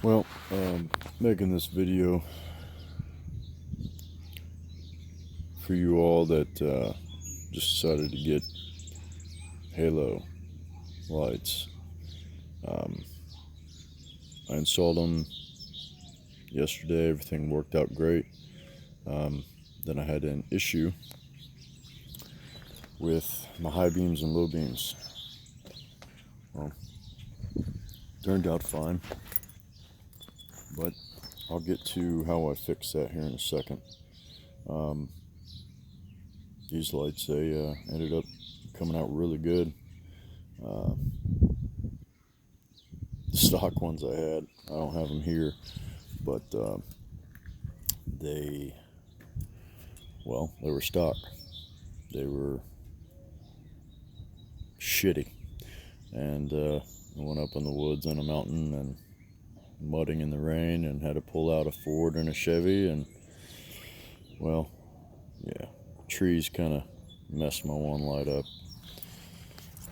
Well, making this video for you all that just decided to get halo lights. I installed them yesterday. Everything worked out great. Then I had an issue with my high beams and low beams. Well, turned out fine, but I'll get to how I fix that here in a second. These lights, they ended up coming out really good. The stock ones I had, I don't have them here, but they were stock. They were shitty, and I went up in the woods on a mountain and mudding in the rain and had to pull out a Ford and a Chevy, and well, yeah, trees kind of messed my one light up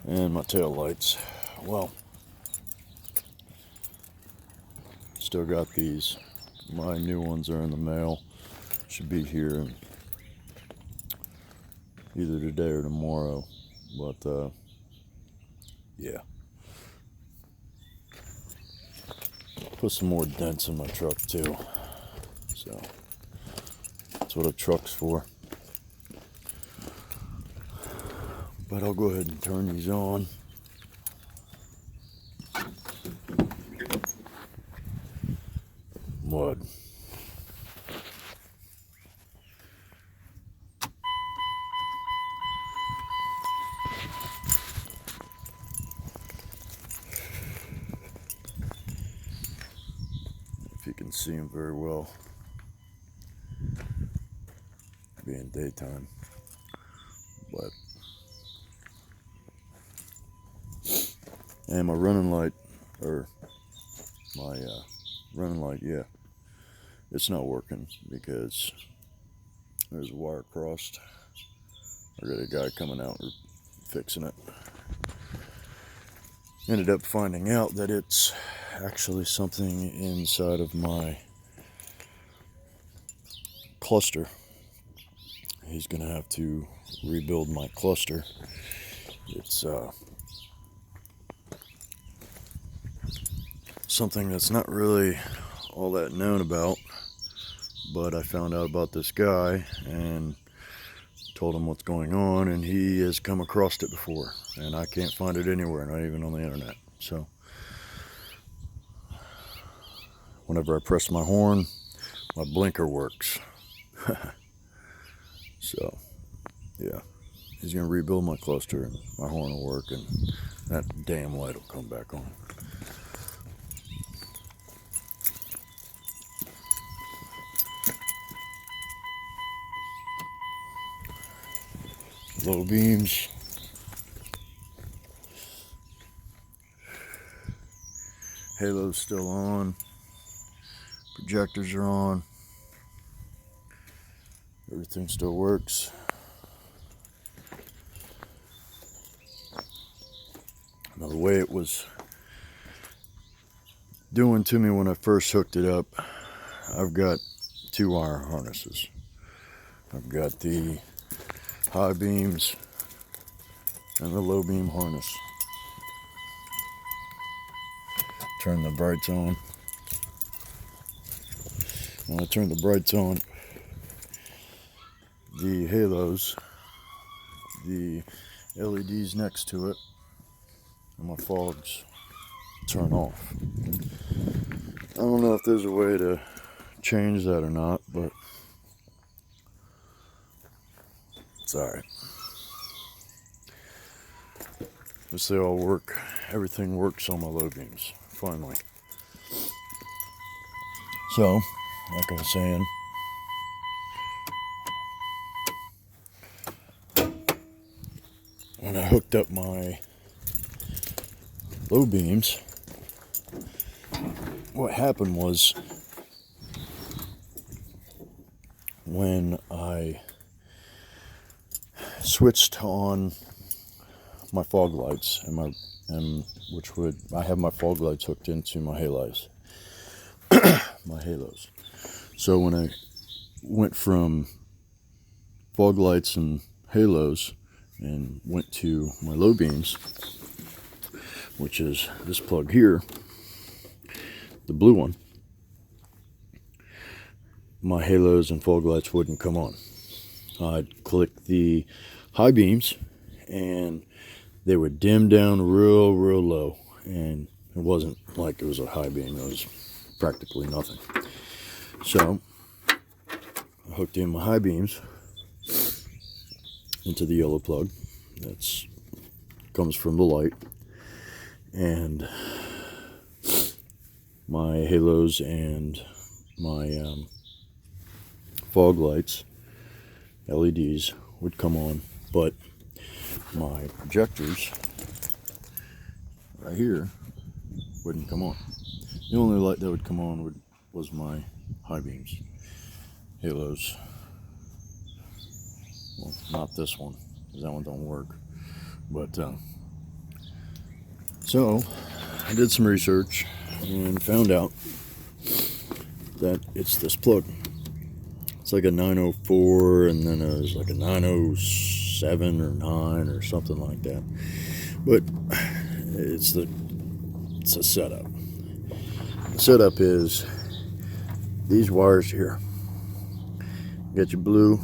and my tail lights. Well, still got these. My new ones are in the mail. Should be here in either today or tomorrow, but yeah, put some more dents in my truck too, so that's what a truck's for. But I'll go ahead and turn these on. Mud. If you can see them very well, being daytime, but and my running light, yeah, it's not working because there's a wire crossed. I got a guy coming out and fixing it. Ended up finding out that it's actually something inside of my cluster. He's gonna have to rebuild my cluster. It's something that's not really all that known about, but I found out about this guy and told him what's going on, and he has come across it before, and I can't find it anywhere, not even on the internet. So whenever I press my horn, my blinker works. So yeah, he's gonna rebuild my cluster and my horn will work, and that damn light will come back on. Low beams. Halo's still on. Projectors are on. Everything still works. Now, the way it was doing to me when I first hooked it up, I've got two wire harnesses. I've got the high beams and the low beam harness. Turn the brights on. When I turn the brights on, the halos, the LEDs next to it, and my fogs turn off. I don't know if there's a way to change that or not, but it's alright. As they all work, everything works on my low beams, finally. So, like I was saying, when I hooked up my low beams, what happened was, when I switched on my fog lights I have my fog lights hooked into my halos. my halos. So when I went from fog lights and halos and went to my low beams, which is this plug here, the blue one, my halos and fog lights wouldn't come on. I'd click the high beams and they would dim down real low, and it wasn't like it was a high beam, it was practically nothing. So I hooked in my high beams into the yellow plug that's comes from the light, and my halos and my fog lights, LEDs, would come on, but my projectors right here wouldn't come on. The only light that would come on was my high beams, halos. Well, not this one, because that one don't work. But so I did some research and found out that it's this plug. It's like a 904, and then there's like a 907 or 9 or something like that. But it's a setup. The setup is these wires here. You got your blue,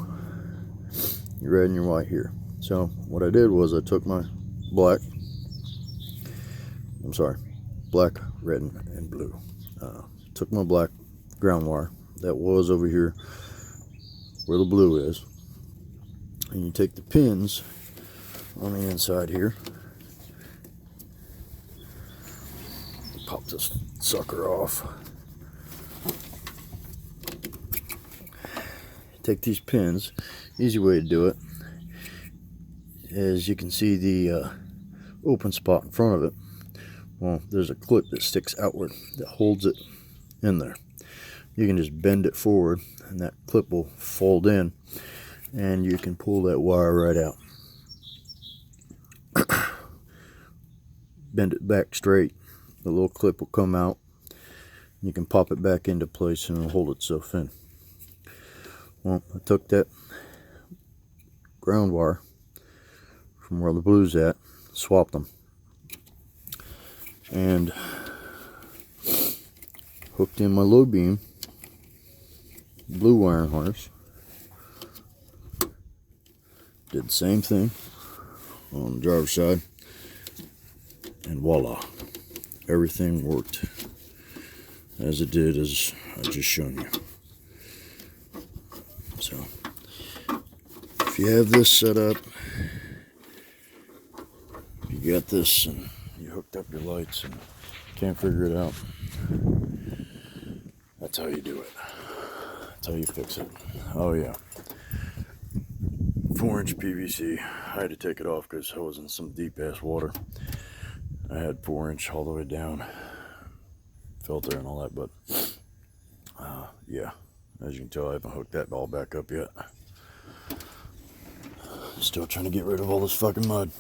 your red, and your white here. So what I did was I took my black, red, and blue. Took my black ground wire that was over here where the blue is, and you take the pins on the inside here, pop this sucker off, take these pins. Easy way to do it is, you can see the open spot in front of it. Well, there's a clip that sticks outward that holds it in there. You can just bend it forward and that clip will fold in, and you can pull that wire right out. Bend it back straight, the little clip will come out. You can pop it back into place and it'll hold itself in. Well, I took that ground wire from where the blue's at, swapped them, and hooked in my low beam blue wiring harness. Did the same thing on the driver's side, and voila, everything worked as it did, as I just shown you. So if you have this set up, you got this and you hooked up your lights and can't figure it out, that's how you do it. That's how you fix it. Oh yeah, 4-inch PVC. I had to take it off because I was in some deep ass water. I had 4-inch all the way down, filter and all that, but yeah, as you can tell, I haven't hooked that all back up yet. Still trying to get rid of all this fucking mud.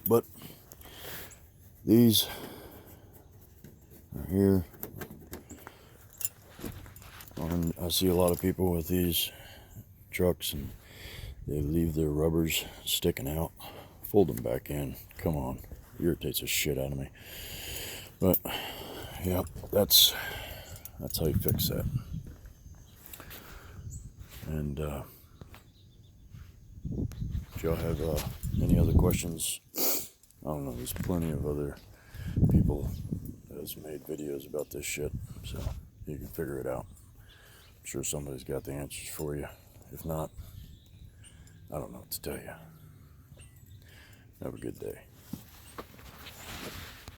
But these are here. I see a lot of people with these trucks and they leave their rubbers sticking out. Fold them back in. Come on, irritates the shit out of me. But yeah, that's how you fix that. And if y'all have any other questions, I don't know, there's plenty of other people that's made videos about this shit, so you can figure it out. I'm sure somebody's got the answers for you. If not, I don't know what to tell you. Have a good day.